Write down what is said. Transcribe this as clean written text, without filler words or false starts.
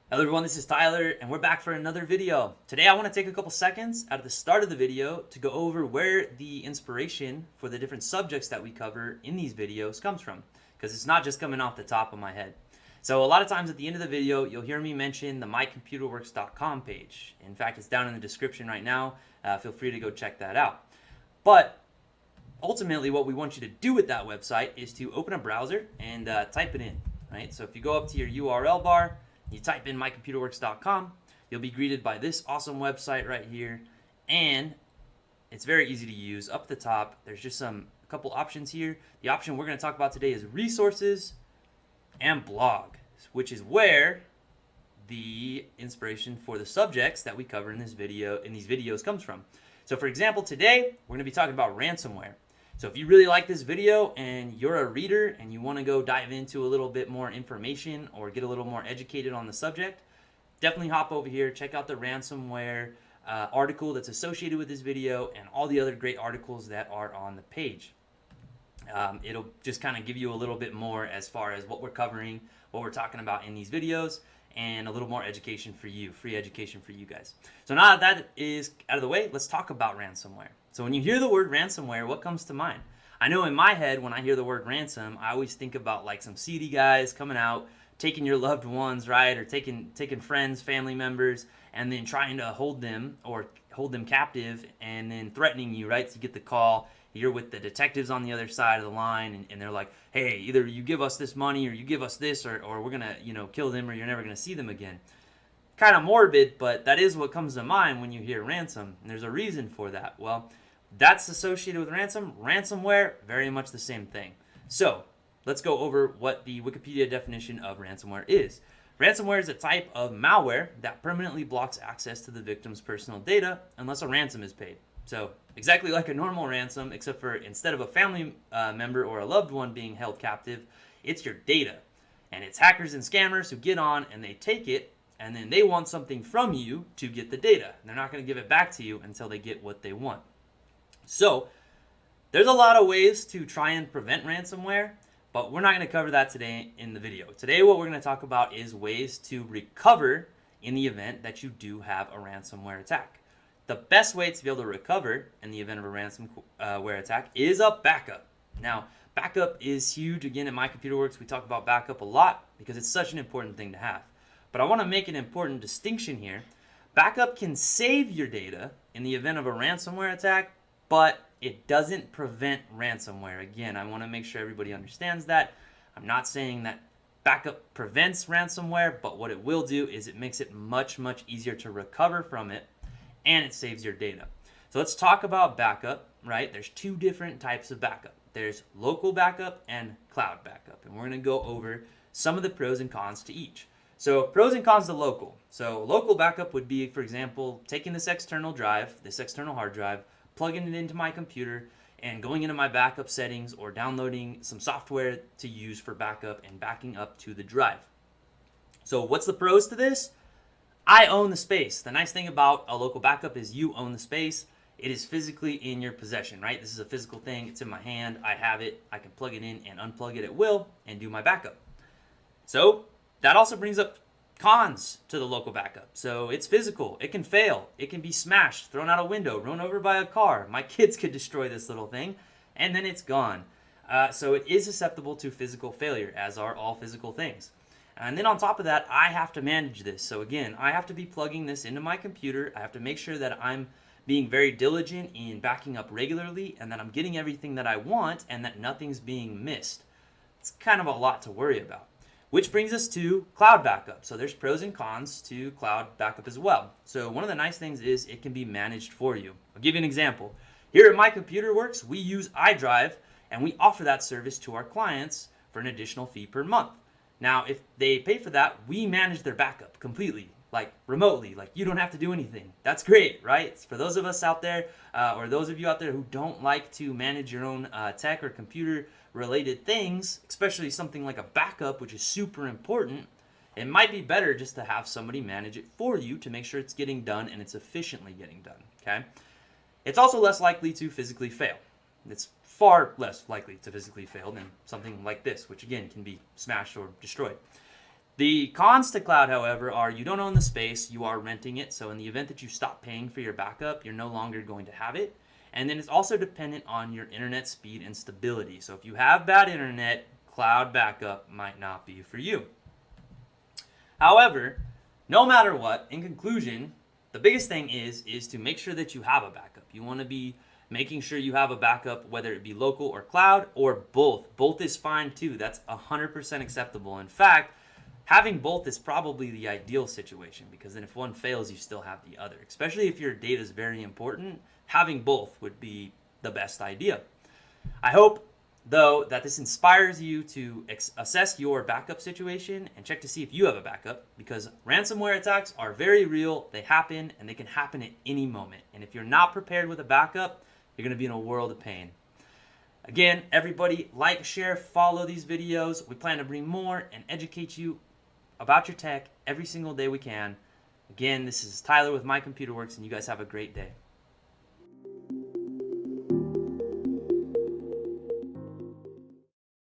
Hello everyone, this is Tyler and we're back for another video. Today I want to take a couple seconds out of the start of the video to go over where the inspiration for the different subjects that we cover in these videos comes from, because it's not just coming off the top of my head. So a lot of times at the end of the video you'll hear me mention the mycomputerworks.com page. In fact, it's down in the description right now. Feel free to go check that out. But ultimately what we want you to do with that website is to open a browser and type it in, right? So if you go up to your URL bar, you type in mycomputerworks.com, you'll be greeted by this awesome website right here, and it's very easy to use. Up at the top, there's just a couple options here. The option we're going to talk about today is resources and blog, which is where the inspiration for the subjects that we cover in these videos comes from. So for example, today we're going to be talking about ransomware. So if you really like this video and you're a reader and you want to go dive into a little bit more information or get a little more educated on the subject, definitely hop over here, check out the ransomware article that's associated with this video and all the other great articles that are on the page. It'll just kind of give you a little bit more as far as what we're covering, what we're talking about in these videos, and a little more education for you, free education for you guys. So now that is out of the way, let's talk about ransomware. So when you hear the word ransomware, what comes to mind? I know in my head, when I hear the word ransom, I always think about like some seedy guys coming out, taking your loved ones, right? Or taking friends, family members, and then trying to hold them captive and then threatening you, right? So you get the call, you're with the detectives on the other side of the line, and they're like, hey, either you give us this money or you give us this, or we're gonna, kill them, or you're never gonna see them again. Kind of morbid, but that is what comes to mind when you hear ransom, and there's a reason for that. Well, that's associated with ransom. Ransomware, very much the same thing. So let's go over what the Wikipedia definition of ransomware is. Ransomware is a type of malware that permanently blocks access to the victim's personal data unless a ransom is paid. So exactly like a normal ransom, except for instead of a family member or a loved one being held captive, it's your data. And it's hackers and scammers who get on and they take it, and then they want something from you to get the data. And they're not going to give it back to you until they get what they want. So there's a lot of ways to try and prevent ransomware, but we're not going to cover that today in the video. Today what we're going to talk about is ways to recover in the event that you do have a ransomware attack. The best way to be able to recover in the event of a ransomware attack is a backup. Now, backup is huge. Again, at MyComputerWorks, we talk about backup a lot because it's such an important thing to have. But I want to make an important distinction here. Backup can save your data in the event of a ransomware attack, but it doesn't prevent ransomware. Again, I want to make sure everybody understands that. I'm not saying that backup prevents ransomware, but what it will do is it makes it much, much easier to recover from it, and it saves your data. So let's talk about backup, right? There's two different types of backup. There's local backup and cloud backup, and we're going to go over some of the pros and cons to each. So pros and cons to local. So local backup would be, for example, taking this external hard drive, plugging it into my computer, and going into my backup settings or downloading some software to use for backup and backing up to the drive. So what's the pros to this? I own the space. The nice thing about a local backup is you own the space. It is physically in your possession, right? This is a physical thing. It's in my hand. I have it. I can plug it in and unplug it at will and do my backup. So that also brings up cons to the local backup. So it's physical. It can fail. It can be smashed, thrown out a window, run over by a car. My kids could destroy this little thing, and then it's gone. So it is susceptible to physical failure, as are all physical things. And then on top of that, I have to manage this. So again, I have to be plugging this into my computer. I have to make sure that I'm being very diligent in backing up regularly and that I'm getting everything that I want and that nothing's being missed. It's kind of a lot to worry about. Which brings us to cloud backup. So there's pros and cons to cloud backup as well. So one of the nice things is it can be managed for you. I'll give you an example. Here at MyComputerWorks, we use iDrive, and we offer that service to our clients for an additional fee per month. Now, if they pay for that, we manage their backup completely, like remotely. Like you don't have to do anything. That's great, right? It's for those of us out there, or those of you out there who don't like to manage your own tech or computer related things, especially something like a backup, which is super important, it might be better just to have somebody manage it for you to make sure it's getting done and it's efficiently getting done, okay? It's also less likely to physically fail. It's far less likely to physically fail than something like this, which again can be smashed or destroyed. The cons to cloud, however, are you don't own the space, you are renting it. So in the event that you stop paying for your backup, you're no longer going to have it. And then it's also dependent on your internet speed and stability. So if you have bad internet, cloud backup might not be for you. However, no matter what, in conclusion, the biggest thing is to make sure that you have a backup. You want to be making sure you have a backup, whether it be local or cloud or both. Both is fine too. That's 100% acceptable. In fact, having both is probably the ideal situation, because then if one fails, you still have the other. Especially if your data is very important, having both would be the best idea. I hope, though, that this inspires you to assess your backup situation and check to see if you have a backup, because ransomware attacks are very real, they happen, and they can happen at any moment. And if you're not prepared with a backup, you're going to be in a world of pain. Again, everybody, like, share, follow these videos. We plan to bring more and educate you about your tech every single day we can. Again, this is Tyler with My Computer Works, and you guys have a great day.